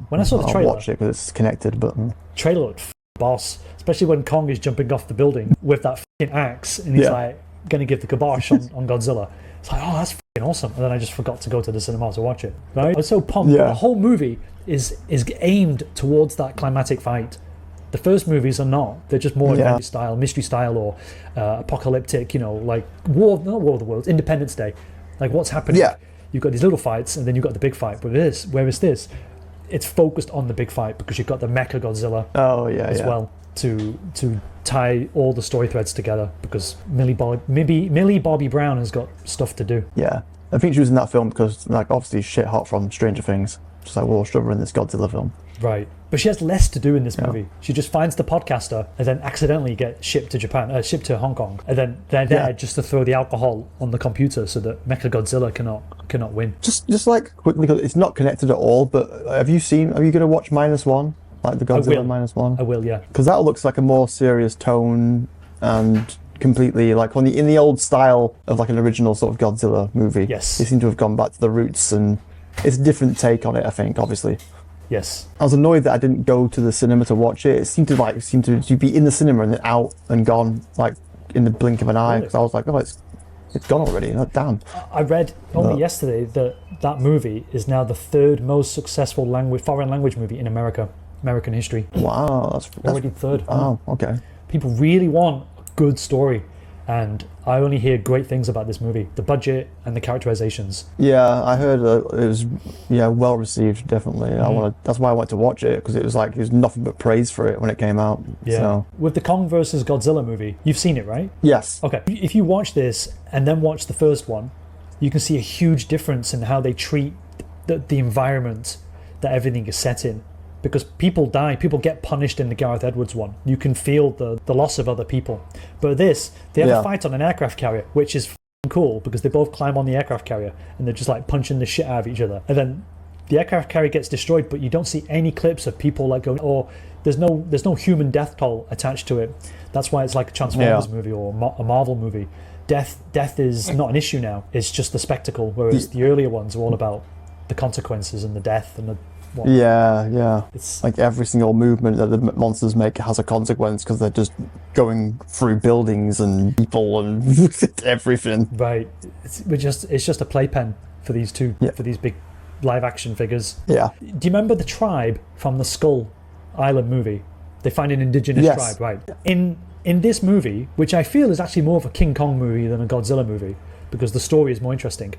When I saw the I'll trailer, watch it because it's connected, but trailer looked boss, especially when Kong is jumping off the building with that fucking axe and he's like going to give the kibosh on Godzilla. It's like, oh, that's fucking awesome. And then I just forgot to go to the cinema to watch it. Right? I was so pumped. The whole movie is aimed towards that climatic fight. The first movies are not. They're just more adventure style, mystery style, or apocalyptic, like not War of the Worlds, Independence Day. Like what's happening? Yeah. You've got these little fights and then you've got the big fight. But whereas this, it's focused on the big fight because you've got the Mecha Godzilla as well to tie all the story threads together because Millie Bobby Brown has got stuff to do. Yeah. I think she was in that film because, like, obviously shit hot from Stranger Things. Just like, well, shove her in this Godzilla film. Right. But she has less to do in this movie. She just finds the podcaster and then accidentally gets shipped to Hong Kong. And then they're there just to throw the alcohol on the computer so that Mecha Godzilla cannot win. Just like quickly, because it's not connected at all, but are you going to watch -1? Like the Godzilla -1? I will, yeah. Because that looks like a more serious tone and completely like in the old style of like an original sort of Godzilla movie. Yes. They seem to have gone back to the roots and it's a different take on it, I think, obviously. Yes. I was annoyed that I didn't go to the cinema to watch it. It seemed to be in the cinema and then out and gone like in the blink of an eye. Because I was like, oh, it's gone already. Oh, damn. I read only yesterday that movie is now the third most successful foreign language movie in American history. Wow, that's already third. Oh, okay. People really want a good story, and I only hear great things about this movie. The budget and the characterizations. Yeah, I heard it was well received. Definitely, that's why I went to watch it because it was nothing but praise for it when it came out. Yeah. So. With the Kong versus Godzilla movie, you've seen it, right? Yes. Okay. If you watch this and then watch the first one, you can see a huge difference in how they treat the environment that everything is set in. Because people die, people get punished in the Gareth Edwards one. You can feel the loss of other people. But they have a fight on an aircraft carrier, which is cool because they both climb on the aircraft carrier and they're just like punching the shit out of each other. And then the aircraft carrier gets destroyed, but you don't see any clips of people like going, or there's no human death toll attached to it. That's why it's like a Transformers movie or a Marvel movie. Death is not an issue now. It's just the spectacle, whereas the earlier ones are all about the consequences and the death and the It's like every single movement that the monsters make has a consequence because they're just going through buildings and people and everything. Right. It's just a playpen for these for these big live action figures. Yeah. Do you remember the tribe from the Skull Island movie? They find an indigenous tribe, right? In this movie, which I feel is actually more of a King Kong movie than a Godzilla movie because the story is more interesting.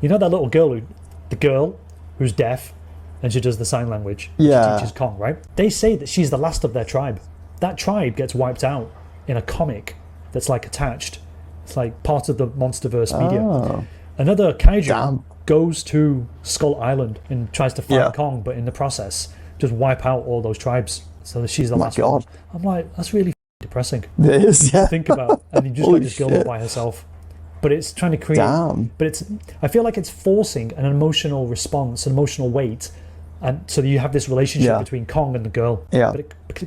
You know that little girl who's deaf and she does the sign language. She teaches Kong, right? They say that she's the last of their tribe. That tribe gets wiped out in a comic that's like attached. It's like part of the MonsterVerse media. Another kaiju goes to Skull Island and tries to fight Kong, but in the process, just wipe out all those tribes. So she's the last one. I'm like, that's really depressing. It is, to think about. And you just let this girl by herself. But it's trying to create. But I feel like it's forcing an emotional response, an emotional weight. And so you have this relationship between Kong and the girl. Yeah.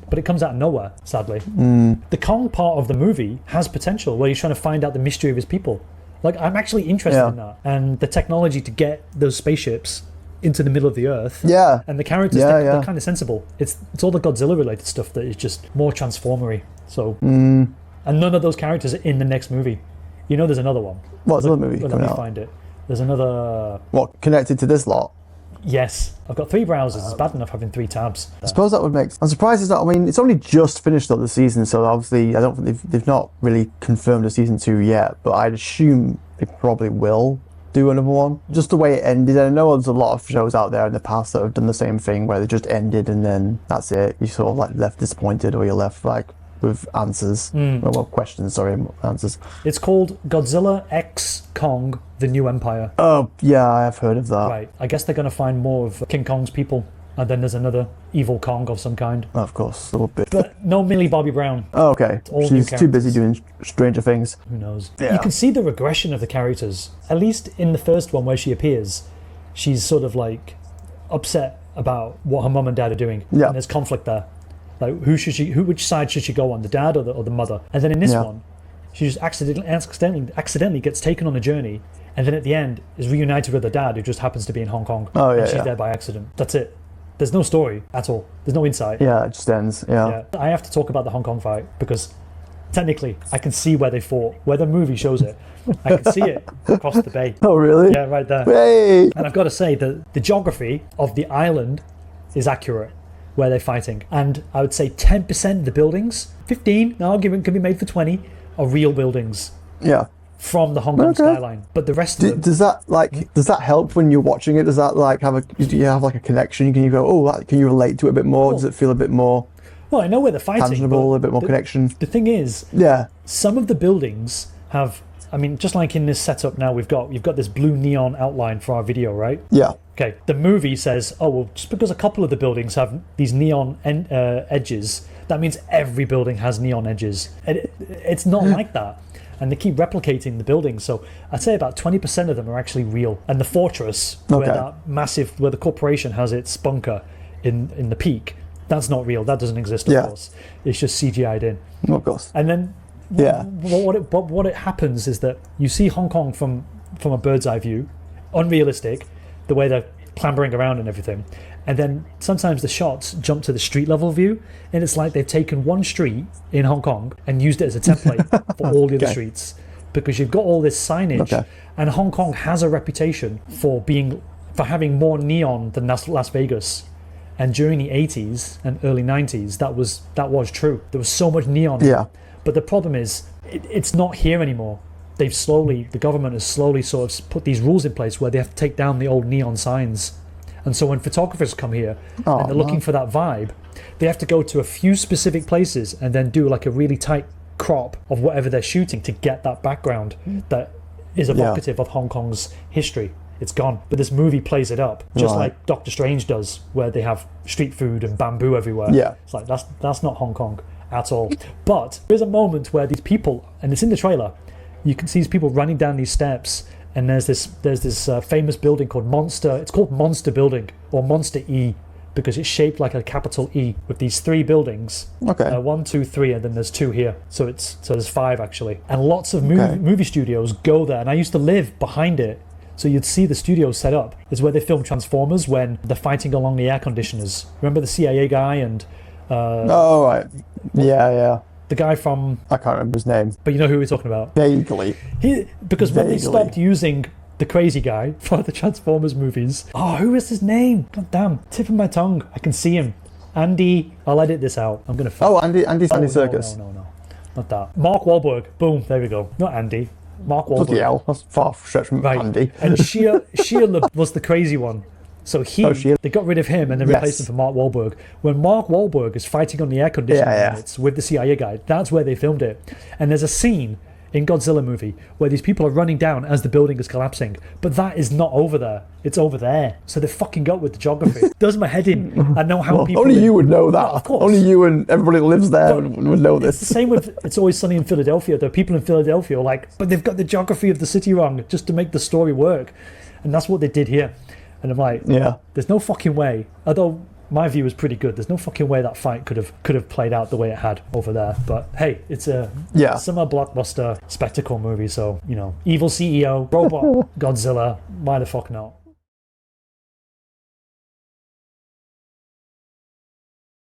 But it comes out of nowhere, sadly. The Kong part of the movie has potential where he's trying to find out the mystery of his people. Like, I'm actually interested in that. And the technology to get those spaceships into the middle of the earth. Yeah. And the characters, they're kind of sensible. It's all the Godzilla-related stuff that is just more transformery. So, and none of those characters are in the next movie. You know there's another one. What's another movie coming out? Let me find it. There's another... What, connected to this lot? Yes, I've got 3 browsers. It's bad enough having 3 tabs. I suppose that would make... I'm surprised it's not... I mean, it's only just finished up the season, so obviously I don't think they've not really confirmed a season 2 yet, but I'd assume they probably will do another one. Just the way it ended. I know there's a lot of shows out there in the past that have done the same thing, where they just ended and then that's it. You're sort of like left disappointed, or you're left like with answers. Well, questions, sorry, answers. It's called Godzilla X Kong, The New Empire. Oh, yeah, I have heard of that. Right. I guess they're going to find more of King Kong's people. And then there's another evil Kong of some kind. Of course, a little bit. But no Millie Bobby Brown. Oh, okay. She's too busy doing Stranger Things. Who knows? Yeah. You can see the regression of the characters. At least in the first one where she appears, she's sort of like upset about what her mum and dad are doing. Yeah. And there's conflict there. Like, which side should she go on, the dad or the mother? And then in this one, she just accidentally gets taken on a journey, and then at the end is reunited with her dad, who just happens to be in Hong Kong. Oh, yeah, and she's there by accident. That's it. There's no story at all. There's no insight. Yeah, it just ends. Yeah. I have to talk about the Hong Kong fight because technically I can see where they fought, where the movie shows it. I can see it across the bay. Oh, really? Yeah, right there. Hey! And I've got to say that the geography of the island is accurate where they're fighting. And I would say 10% of the buildings, 15, no, argument can be made for 20, are real buildings Yeah. from the Hong Kong skyline. But the rest of them... Does that help when you're watching it? Does that do you have like a connection? Can you go, oh, can you relate to it a bit more? Does it feel a bit more Well, I know where they're fighting. tangible, a bit more connection? The thing is, some of the buildings have... I mean, just like in this setup now, you've got this blue neon outline for our video, right? Yeah. Okay, the movie says, oh, well, just because a couple of the buildings have these neon edges, that means every building has neon edges. And it's not like that. And they keep replicating the buildings. So I'd say about 20% of them are actually real. And the fortress, where the corporation has its bunker in the peak, that's not real. That doesn't exist, of course. It's just CGI'd in. Of course. And then what it happens is that you see Hong Kong from a bird's eye view, unrealistic, the way they're clambering around and everything. And then sometimes the shots jump to the street level view, and it's like they've taken one street in Hong Kong and used it as a template for all the other streets, because you've got all this signage, and Hong Kong has a reputation for having more neon than Las Vegas. And during the 80s and early 90s, that was true. There was so much neon. Yeah. But the problem is, it's not here anymore. The government has slowly sort of put these rules in place where they have to take down the old neon signs. And so when photographers come here and they're looking for that vibe, they have to go to a few specific places and then do like a really tight crop of whatever they're shooting to get that background that is evocative of Hong Kong's history. It's gone. But this movie plays it up, just like Doctor Strange does, where they have street food and bamboo everywhere. Yeah. It's like, that's not Hong Kong at all. But there's a moment where these people, and it's in the trailer, you can see these people running down these steps, and there's this famous building called Monster. It's called Monster Building, or Monster E, because it's shaped like a capital E with these 3 buildings. 1, 2, 3, and then there's 2 here. So there's 5 actually. And lots of movie studios go there, and I used to live behind it. So you'd see the studio set up. It's where they film Transformers when they're fighting along the air conditioners. Remember the CIA guy and... the guy from... I can't remember his name. But you know who we're talking about. Vaguely. Because when they stopped using the crazy guy for the Transformers movies... Oh, who is his name? God damn. Tip of my tongue. I can see him. Andy... I'll edit this out. I'm going to... Andy Serkis. No. Not that. Mark Wahlberg. Boom. There we go. Not Andy. Mark Wahlberg. Bloody hell. That's far stretch from Andy. And Shia was the crazy one. So they got rid of him and then replaced him for Mark Wahlberg. When Mark Wahlberg is fighting on the air conditioning units with the CIA guy, that's where they filmed it. And there's a scene in Godzilla movie where these people are running down as the building is collapsing. But that is not over there. It's over there. So they fucking up with the geography. It does my head in. I know how people... Only you would know that. Yeah, of course. Only you and everybody that lives there would know this. It's the same with It's Always Sunny in Philadelphia. There are people in Philadelphia who are like, but they've got the geography of the city wrong just to make the story work. And that's what they did here. And I'm like, there's no fucking way. Although my view is pretty good. There's no fucking way that fight could have played out the way it had over there. But hey, it's a summer blockbuster spectacle movie. So, evil CEO, robot Godzilla, why the fuck not?